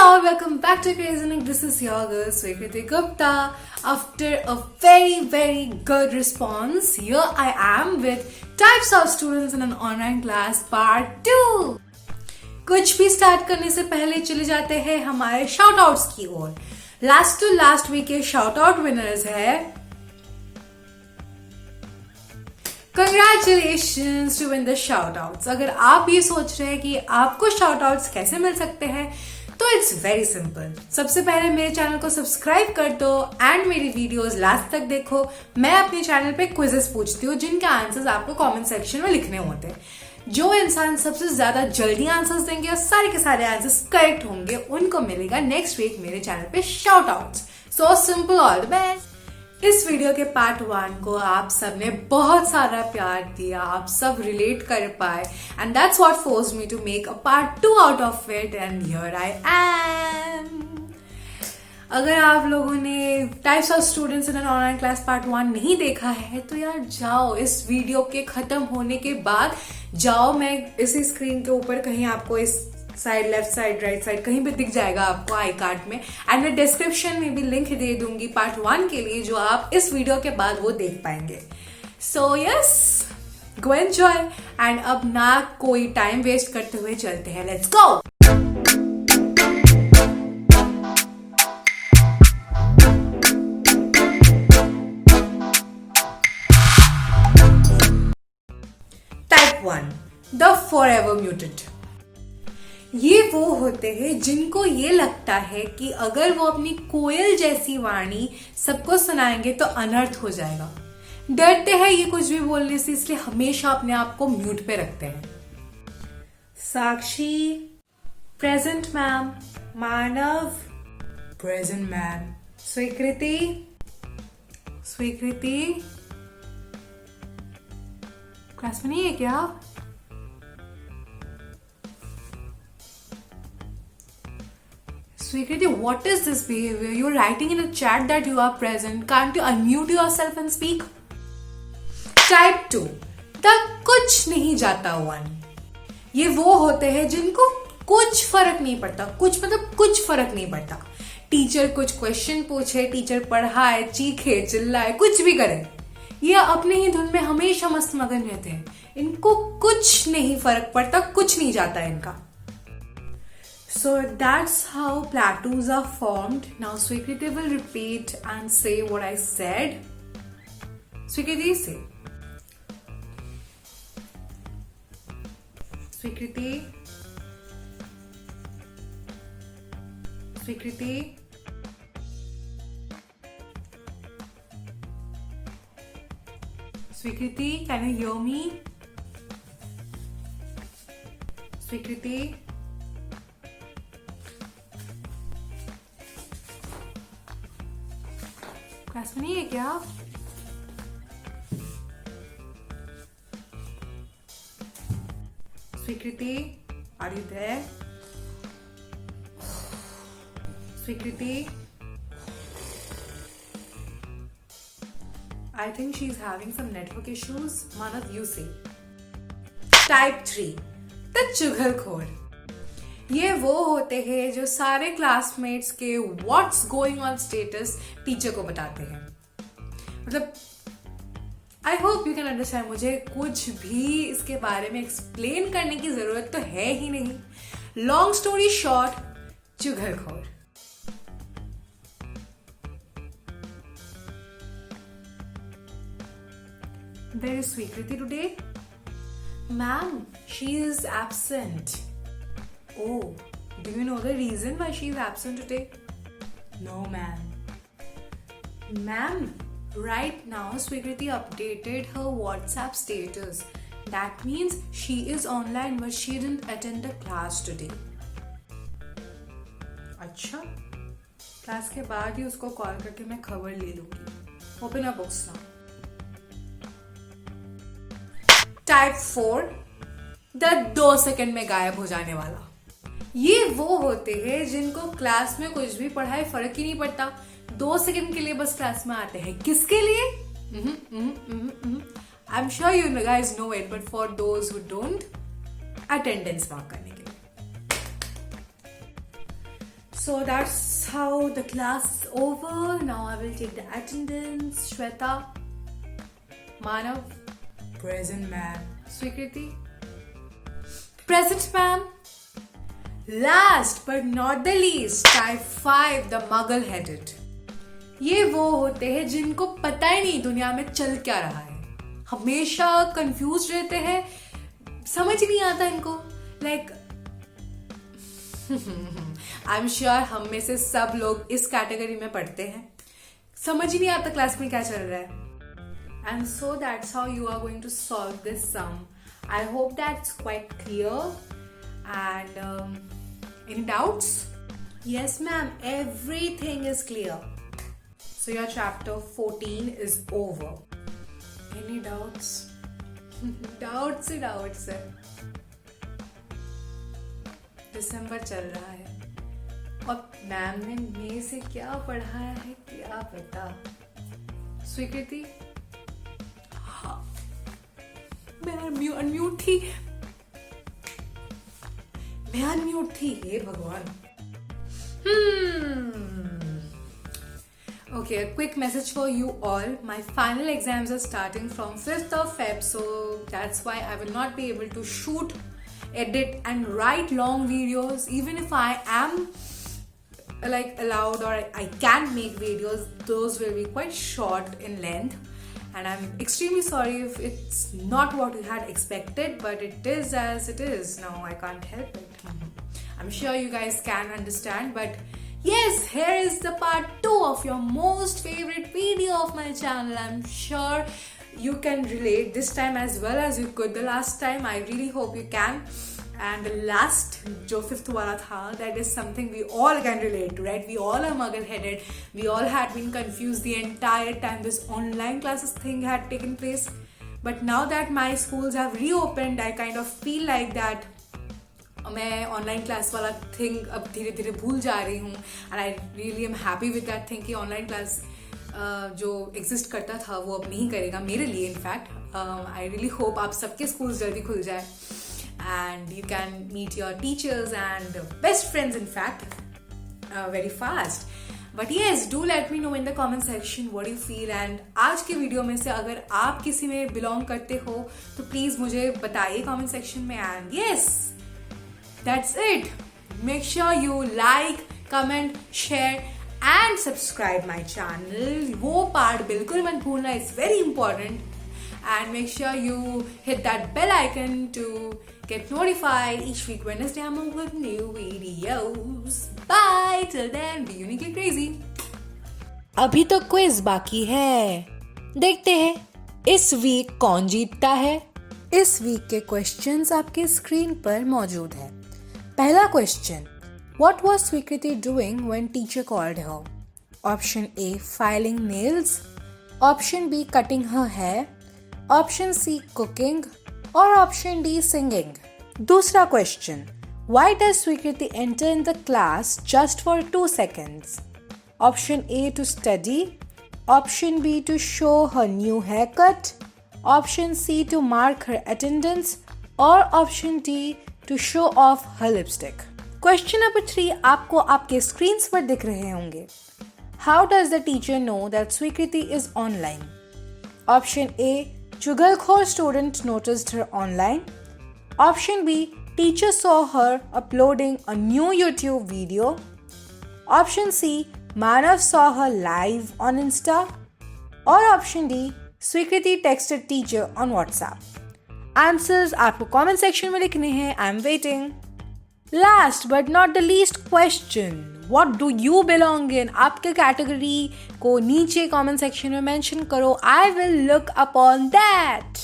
all, welcome back to Crazy Nick. This is your girl Swekriti Gupta. After a very good response, here I am with types of students in an online class part 2. कुछ भी start करने से पहले चले जाते हैं हमारे shout outs की ओर. लास्ट टू लास्ट वीक के शाउट आउट विनर्स है Congratulations to win the shoutouts. अगर आप ये सोच रहे हैं कि आपको shoutouts कैसे मिल सकते हैं तो इट्स वेरी सिंपल. सबसे पहले मेरे चैनल को सब्सक्राइब कर दो एंड मेरी वीडियोस लास्ट तक देखो. मैं अपने चैनल पे क्विजेस पूछती हूँ जिनके आंसर्स आपको कमेंट सेक्शन में लिखने होते हैं. जो इंसान सबसे ज्यादा जल्दी आंसर्स देंगे और सारे के सारे आंसर्स करेक्ट होंगे उनको मिलेगा नेक्स्ट वीक मेरे चैनल पे shout outs. So simple, all the best. इस वीडियो के पार्ट 1 को आप सबने बहुत सारा प्यार दिया, आप सब रिलेट कर पाए and that's what forced me to make a part 2 out of it and here I am. अगर आप लोगों ने types of students in an online class part 1 नहीं देखा है तो यार जाओ, इस वीडियो के खत्म होने के बाद जाओ. मैं इसी स्क्रीन के ऊपर कहीं आपको इस side, left side, right side कहीं पे दिख जाएगा आपको आई कार्ड में एंड मैं डिस्क्रिप्शन में भी लिंक दे दूंगी पार्ट 1 के लिए जो आप इस वीडियो के बाद वो देख पाएंगे. So yes, go enjoy and अब ना कोई टाइम वेस्ट करते हुए चलते हैं. Let's go. Type 1, the forever muted. ये वो होते हैं जिनको ये लगता है कि अगर वो अपनी कोयल जैसी वाणी सबको सुनाएंगे तो अनर्थ हो जाएगा. डरते हैं ये कुछ भी बोलने से, इसलिए हमेशा अपने आप को म्यूट पे रखते हैं. साक्षी प्रेजेंट मैम. मानव प्रेजेंट मैम. स्वीकृति क्लास में नहीं है क्या? Swekriti, what is this behavior? You're writing in a chat that you are present. Can't you unmute yourself and speak? Type 2, the कुछ नहीं जाता one. ये वो होते हैं जिनको कुछ फर्क नहीं पड़ता. कुछ मतलब कुछ फर्क नहीं पड़ता. टीचर कुछ क्वेश्चन पूछे, टीचर पढ़ाए, चीखे, चिल्लाए, कुछ भी करे, ये अपने ही धुन में हमेशा मस्त मगन रहते हैं. इनको कुछ नहीं फर्क पड़ता, कुछ नहीं जाता इनका. So that's how plateaus are formed. Now Swekriti will repeat and say what I said. Swekriti, say. Swekriti. Swekriti, can you hear me? Swekriti. Class में नहीं है क्या? स्वीकृति, आर यू देयर? स्वीकृति, I think she's having some network issues. Manav, you say. Type 3, the चुगलखोर. ये वो होते हैं जो सारे क्लासमेट्स के what's going on status teacher को बताते हैं. मतलब I hope you can understand. मुझे कुछ भी इसके बारे में एक्सप्लेन करने की जरूरत तो है ही नहीं. लॉन्ग स्टोरी शॉर्ट, चुगलखोर. There is Swekriti today. Ma'am, she is absent. Oh, do you know the reason why she is absent today? No, ma'am. Ma'am, right now Swekriti updated her WhatsApp status. That means she is online but she didn't attend the class today. अच्छा, class के बाद ही उसको call करके मैं खबर ले लूंगी. Open your books now. Type 4, the 2 second में गायब हो जाने वाला. ये वो होते हैं जिनको क्लास में कुछ भी पढ़ाए फर्क ही नहीं पड़ता. 2 सेकंड के लिए बस क्लास में आते हैं. किसके लिए? I'm sure you guys know it, but for those who don't, attendance mark करने के लिए. So that's how the class is over. Now I will take the attendance. Shweta, Manav, present ma'am. Swikriti, present ma'am. Last but not the least, type 5, the muggle headed. ये वो होते हैं जिनको पता ही नहीं दुनिया में चल क्या रहा है, हमेशा कंफ्यूज रहते हैं, समझ नहीं आता इनको. लाइक आई एम श्योर हम में से सब लोग इस कैटेगरी में पढ़ते हैं, समझ ही नहीं आता क्लास में क्या चल रहा है. And so that's how you are going to solve this sum. I hope that's quite clear. And any doubts? Yes ma'am, everything is clear. So your chapter 14 is over. Any doubts? Doubts ही doubts है. दिसंबर चल रहा है और ma'am ने मई से क्या पढ़ाया है क्या पता. स्वीकृति, मैं अनम्यूट थी. हे भगवान. Okay, a quick message for you all. My final exams are starting from 5th of Feb, so that's why I will not be able to shoot, edit and write long videos. Even if I am like allowed or I can make videos, those will be quite short in length. And I'm extremely sorry if it's not what you had expected, but it is as it is. Now I can't help it. I'm sure you guys can understand, but yes, here is the part 2 of your most favorite video of my channel. I'm sure you can relate this time as well as you could the last time. I really hope you can. And the last, जो 5th वाला था, that is something we all can relate to, right? We all are muggle-headed. We all had been confused the entire time this online classes thing had taken place. But now that my schools have reopened, I kind of feel like that मैं online class वाला thing अब धीरे धीरे भूल जा रही हूँ. And I really am happy with that thing कि ऑनलाइन क्लास जो एग्जिस्ट करता था वो अब नहीं करेगा मेरे लिए. इनफैक्ट आई रियली होप आप सबके स्कूल्स जल्दी खुल जाए and you can meet your teachers and best friends in fact very fast. But yes, do let me know in the comment section what you feel. And आज के video में से अगर आप किसी में बिलोंग करते हो तो प्लीज मुझे बताइए कॉमेंट सेक्शन में. And yes, that's it. Make sure you like, comment, share and subscribe my channel. वो part बिल्कुल मत भूलना, it's very important. And make sure you hit that bell icon to get notified each week Wednesday I'm with new videos. Bye, till then be uniquely crazy. अभी तो quiz बाकी है, देखते हैं इस वीक कौन जीतता है. इस वीक के क्वेश्चंस आपके स्क्रीन पर मौजूद है. पहला question, what was Swikriti doing when teacher called her? Option A, filing nails. Option B, cutting her hair. Option C, cooking. Or option D, singing. दूसरा question, why does Swikriti enter in the class just for 2 seconds? Option A, to study. Option B, to show her new haircut. Option C, to mark her attendance. Or option D, to show off her lipstick. Question number 3 आपको आपके screens पर दिख रहे होंगे. How does the teacher know that Swikriti is online? Option A, चुगलखोर student noticed her online. Option B, teacher saw her uploading a new YouTube video. Option C, Manav saw her live on Insta. Or option D, Swikriti texted teacher on WhatsApp. Answers आपको comment section में लिखने हैं. I am waiting. Last but not the least question, what do you belong in? आपके category को नीचे comment section में mention करो. I will look upon that.